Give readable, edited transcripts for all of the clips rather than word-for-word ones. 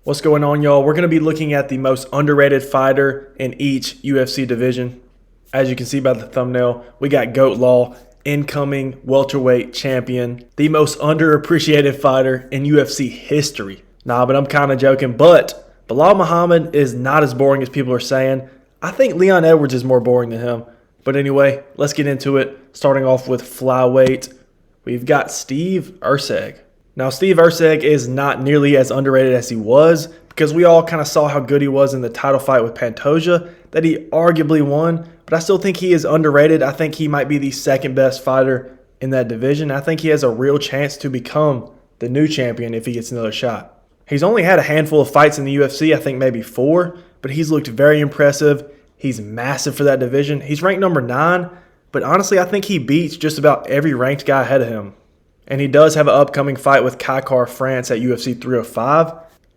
What's going on, y'all? We're going to be looking at the most underrated fighter in each UFC division. As you can see by the thumbnail, we got GOAT Law, incoming welterweight champion, the most underappreciated fighter in UFC history. Nah, but I'm kind of joking, but Belal Muhammad is not as boring as people are saying. I think Leon Edwards is more boring than him. But anyway, let's get into it. Starting off with Flyweight, we've got Steve Erceg. Now, Steve Erceg is not nearly as underrated as he was because we all kind of saw how good he was in the title fight with Pantoja that he arguably won, but I still think he is underrated. I think he might be the second best fighter in that division. I think he has a real chance to become the new champion if he gets another shot. He's only had a handful of fights in the UFC, I think maybe 4, but he's looked very impressive. He's massive for that division. He's ranked number 9, but honestly, I think he beats just about every ranked guy ahead of him. And he does have an upcoming fight with Kai France at UFC 305.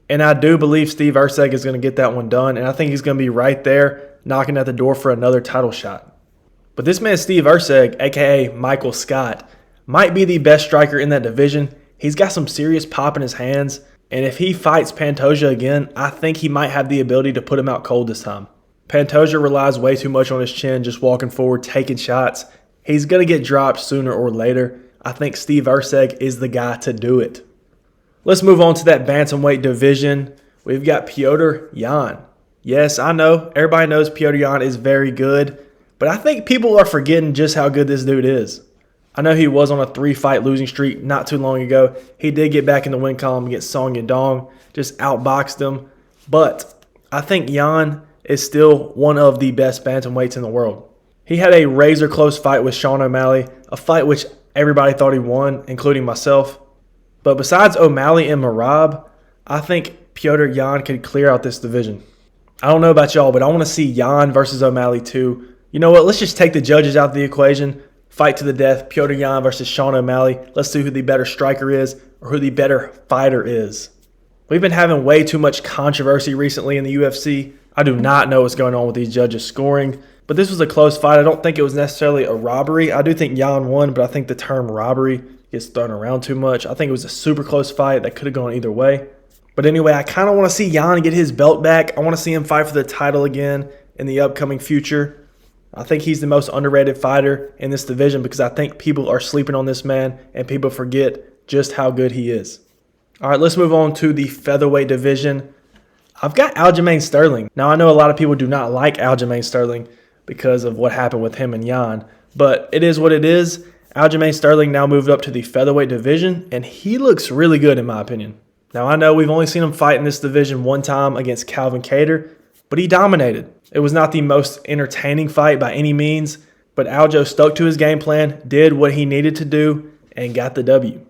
And I do believe Steve Erceg is going to get that one done. And I think he's going to be right there knocking at the door for another title shot. But this man, Steve Erceg, a.k.a. Michael Scott, might be the best striker in that division. He's got some serious pop in his hands. And if he fights Pantoja again, I think he might have the ability to put him out cold this time. Pantoja relies way too much on his chin, just walking forward, taking shots. He's going to get dropped sooner or later. I think Steve Erceg is the guy to do it. Let's move on to that Bantamweight division. We've got Petr Yan. Yes, I know. Everybody knows Petr Yan is very good. But I think people are forgetting just how good this dude is. I know he was on a 3-fight losing streak not too long ago. He did get back in the win column against Song Yadong. Just outboxed him. But I think Yan is still one of the best bantamweights in the world. He had a razor-close fight with Sean O'Malley, a fight which everybody thought he won, including myself. But besides O'Malley and Merab, I think Petr Yan could clear out this division. I don't know about y'all, but I want to see Yan versus O'Malley too. You know what? Let's just take the judges out of the equation. Fight to the death. Petr Yan versus Sean O'Malley. Let's see who the better striker is or who the better fighter is. We've been having way too much controversy recently in the UFC. I do not know what's going on with these judges scoring. But this was a close fight. I don't think it was necessarily a robbery. I do think Yan won, but I think the term robbery gets thrown around too much. I think it was a super close fight that could have gone either way. But anyway, I kind of want to see Yan get his belt back. I want to see him fight for the title again in the upcoming future. I think he's the most underrated fighter in this division because I think people are sleeping on this man and people forget just how good he is. All right, let's move on to the featherweight division. I've got Aljamain Sterling. Now, I know a lot of people do not like Aljamain Sterling because of what happened with him and Yan. But it is what it is. Aljamain Sterling now moved up to the featherweight division, and he looks really good in my opinion. Now, I know we've only seen him fight in this division one time against Calvin Kattar, but he dominated. It was not the most entertaining fight by any means, but Aljo stuck to his game plan, did what he needed to do, and got the W.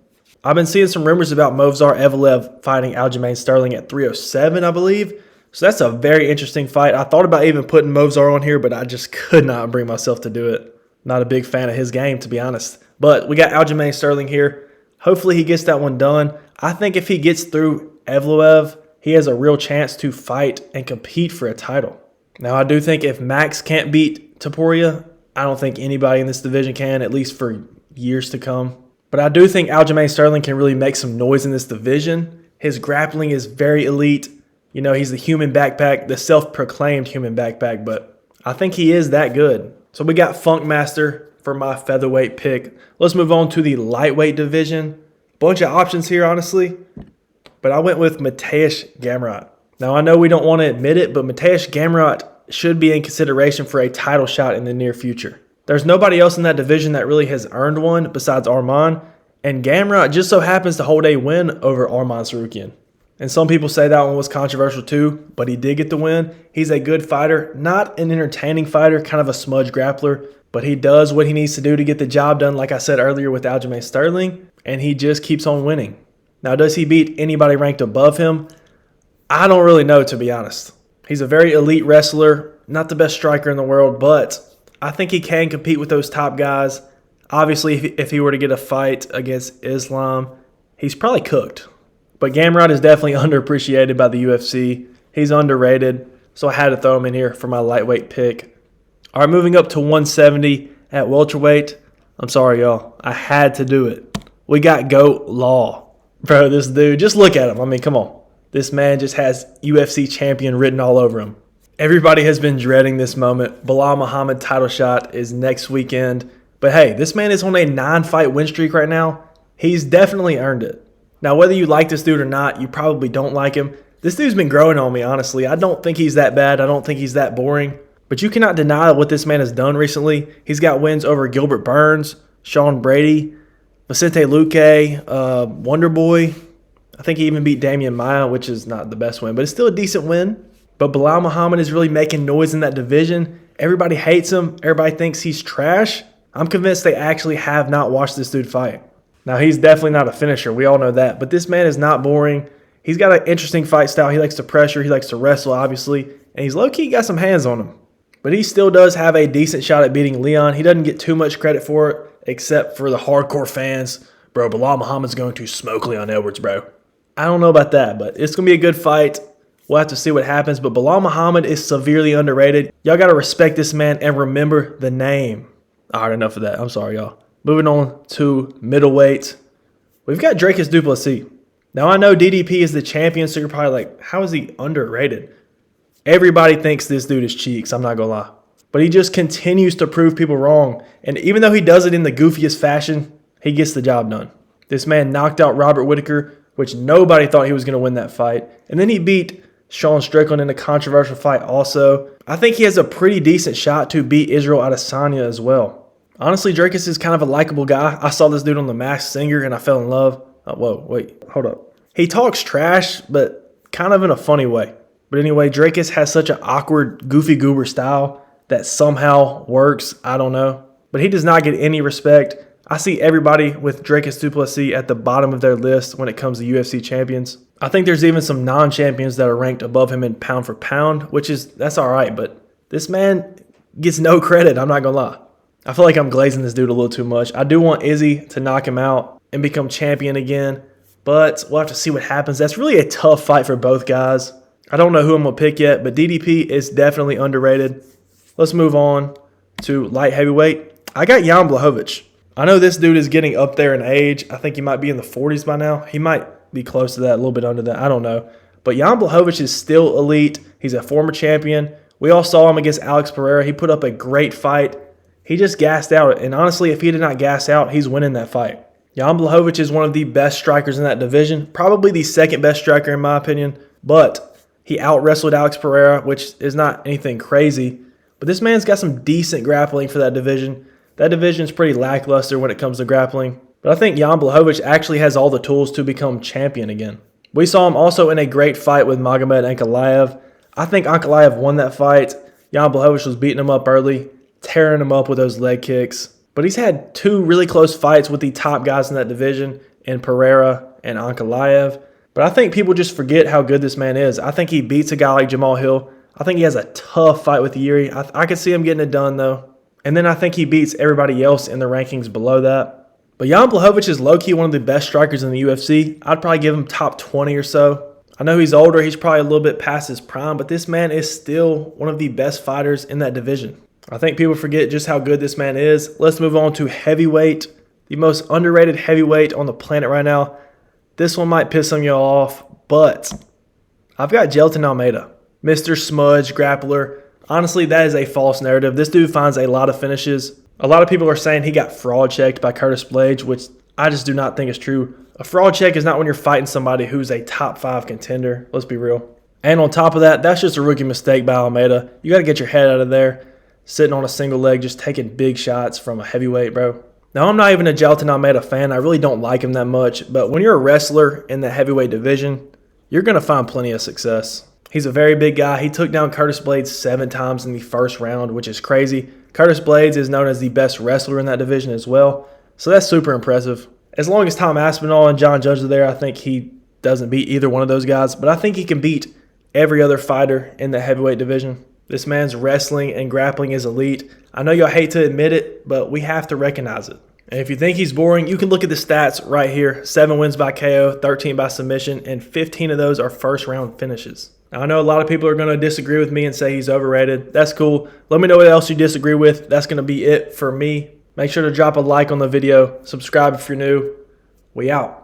I've been seeing some rumors about Movsar Evloev fighting Aljamain Sterling at 307, I believe. So that's a very interesting fight. I thought about even putting Movsar on here, but I just could not bring myself to do it. Not a big fan of his game, to be honest. But we got Aljamain Sterling here. Hopefully he gets that one done. I think if he gets through Evloev, he has a real chance to fight and compete for a title. Now, I do think if Max can't beat Topuria, I don't think anybody in this division can, at least for years to come. But I do think Aljamain Sterling can really make some noise in this division. His grappling is very elite. You know, he's the human backpack, the self-proclaimed human backpack, but I think he is that good. So we got Funkmaster for my featherweight pick. Let's move on to the lightweight division. Bunch of options here, honestly, but I went with Mateusz Gamrot. Now, I know we don't want to admit it, but Mateusz Gamrot should be in consideration for a title shot in the near future. There's nobody else in that division that really has earned one besides Arman, and Gamrot just so happens to hold a win over Arman Tsarukyan. And some people say that one was controversial too, but he did get the win. He's a good fighter, not an entertaining fighter, kind of a smudge grappler, but he does what he needs to do to get the job done, like I said earlier with Aljamain Sterling, and he just keeps on winning. Now, does he beat anybody ranked above him? I don't really know, to be honest. He's a very elite wrestler, not the best striker in the world, but I think he can compete with those top guys. Obviously, if he were to get a fight against Islam, he's probably cooked. But Gamrot is definitely underappreciated by the UFC. He's underrated, so I had to throw him in here for my lightweight pick. All right, moving up to 170 at welterweight. I'm sorry, y'all. I had to do it. We got GOAT Law. Bro, this dude, just look at him. I mean, come on. This man just has UFC champion written all over him. Everybody has been dreading this moment. Bilal Muhammad title shot is next weekend. But hey, this man is on a 9-fight win streak right now. He's definitely earned it. Now, whether you like this dude or not, you probably don't like him. This dude's been growing on me, honestly. I don't think he's that bad. I don't think he's that boring. But you cannot deny what this man has done recently. He's got wins over Gilbert Burns, Sean Brady, Vicente Luque, Wonderboy. I think he even beat Damian Maia, which is not the best win, but it's still a decent win. But Bilal Muhammad is really making noise in that division. Everybody hates him. Everybody thinks he's trash. I'm convinced they actually have not watched this dude fight. Now, he's definitely not a finisher. We all know that. But this man is not boring. He's got an interesting fight style. He likes to pressure. He likes to wrestle, obviously. And he's low-key got some hands on him. But he still does have a decent shot at beating Leon. He doesn't get too much credit for it, except for the hardcore fans. Bro, Bilal Muhammad's going to smoke Leon Edwards, bro. I don't know about that, but it's going to be a good fight. We'll have to see what happens. But Bilal Muhammad is severely underrated. Y'all got to respect this man and remember the name. All right, enough of that. I'm sorry, y'all. Moving on to middleweight. We've got Dricus Du Plessis. Now, I know DDP is the champion, so you're probably like, how is he underrated? Everybody thinks this dude is cheeks, I'm not going to lie. But he just continues to prove people wrong. And even though he does it in the goofiest fashion, he gets the job done. This man knocked out Robert Whittaker, which nobody thought he was going to win that fight. And then he beat Sean Strickland in a controversial fight also. I think he has a pretty decent shot to beat Israel Adesanya as well. Honestly, Dricus is kind of a likable guy. I saw this dude on The Masked Singer and I fell in love. Oh, whoa, wait, hold up. He talks trash, but kind of in a funny way. But anyway, Dricus has such an awkward, goofy goober style that somehow works. I don't know. But he does not get any respect. I see everybody with Dricus Du Plessis at the bottom of their list when it comes to UFC champions. I think there's even some non-champions that are ranked above him in pound for pound, that's all right. But this man gets no credit, I'm not going to lie. I feel like I'm glazing this dude a little too much. I do want Izzy to knock him out and become champion again, but we'll have to see what happens. That's really a tough fight for both guys. I don't know who I'm going to pick yet, but DDP is definitely underrated. Let's move on to light heavyweight. I got Jan Blachowicz. I know this dude is getting up there in age. I think he might be in the 40s by now. He might be close to that, a little bit under that. I don't know. But Jan Blachowicz is still elite. He's a former champion. We all saw him against Alex Pereira. He put up a great fight. He just gassed out. And honestly, if he did not gas out, he's winning that fight. Jan Blachowicz is one of the best strikers in that division. Probably the second best striker in my opinion. But he out-wrestled Alex Pereira, which is not anything crazy. But this man's got some decent grappling for that division. That division is pretty lackluster when it comes to grappling. But I think Jan Blachowicz actually has all the tools to become champion again. We saw him also in a great fight with Magomed Ankalaev. I think Ankalaev won that fight. Jan Blachowicz was beating him up early, tearing him up with those leg kicks. But he's had two really close fights with the top guys in that division, in Pereira and Ankalaev. But I think people just forget how good this man is. I think he beats a guy like Jamal Hill. I think he has a tough fight with Yuri. I could see him getting it done, though. And then I think he beats everybody else in the rankings below that. But Jan Blachowicz is low-key one of the best strikers in the UFC. I'd probably give him top 20 or so. I know he's older. He's probably a little bit past his prime. But this man is still one of the best fighters in that division. I think people forget just how good this man is. Let's move on to heavyweight. The most underrated heavyweight on the planet right now. This one might piss some of y'all off, but I've got Gelton Almeida. Mr. Smudge, grappler. Honestly, that is a false narrative. This dude finds a lot of finishes. A lot of people are saying he got fraud checked by Curtis Blades, which I just do not think is true. A fraud check is not when you're fighting somebody who's a top 5 contender. Let's be real. And on top of that, that's just a rookie mistake by Almeida. You got to get your head out of there. Sitting on a single leg, just taking big shots from a heavyweight, bro. Now, I'm not even a Gelton Almeida fan. I really don't like him that much. But when you're a wrestler in the heavyweight division, you're going to find plenty of success. He's a very big guy. He took down Curtis Blades 7 times in the first round, which is crazy. Curtis Blades is known as the best wrestler in that division as well. So that's super impressive. As long as Tom Aspinall and John Judge are there, I think he doesn't beat either one of those guys. But I think he can beat every other fighter in the heavyweight division. This man's wrestling and grappling is elite. I know y'all hate to admit it, but we have to recognize it. And if you think he's boring, you can look at the stats right here. 7 wins by KO, 13 by submission, and 15 of those are first-round finishes. Now, I know a lot of people are going to disagree with me and say he's overrated. That's cool. Let me know what else you disagree with. That's going to be it for me. Make sure to drop a like on the video. Subscribe if you're new. We out.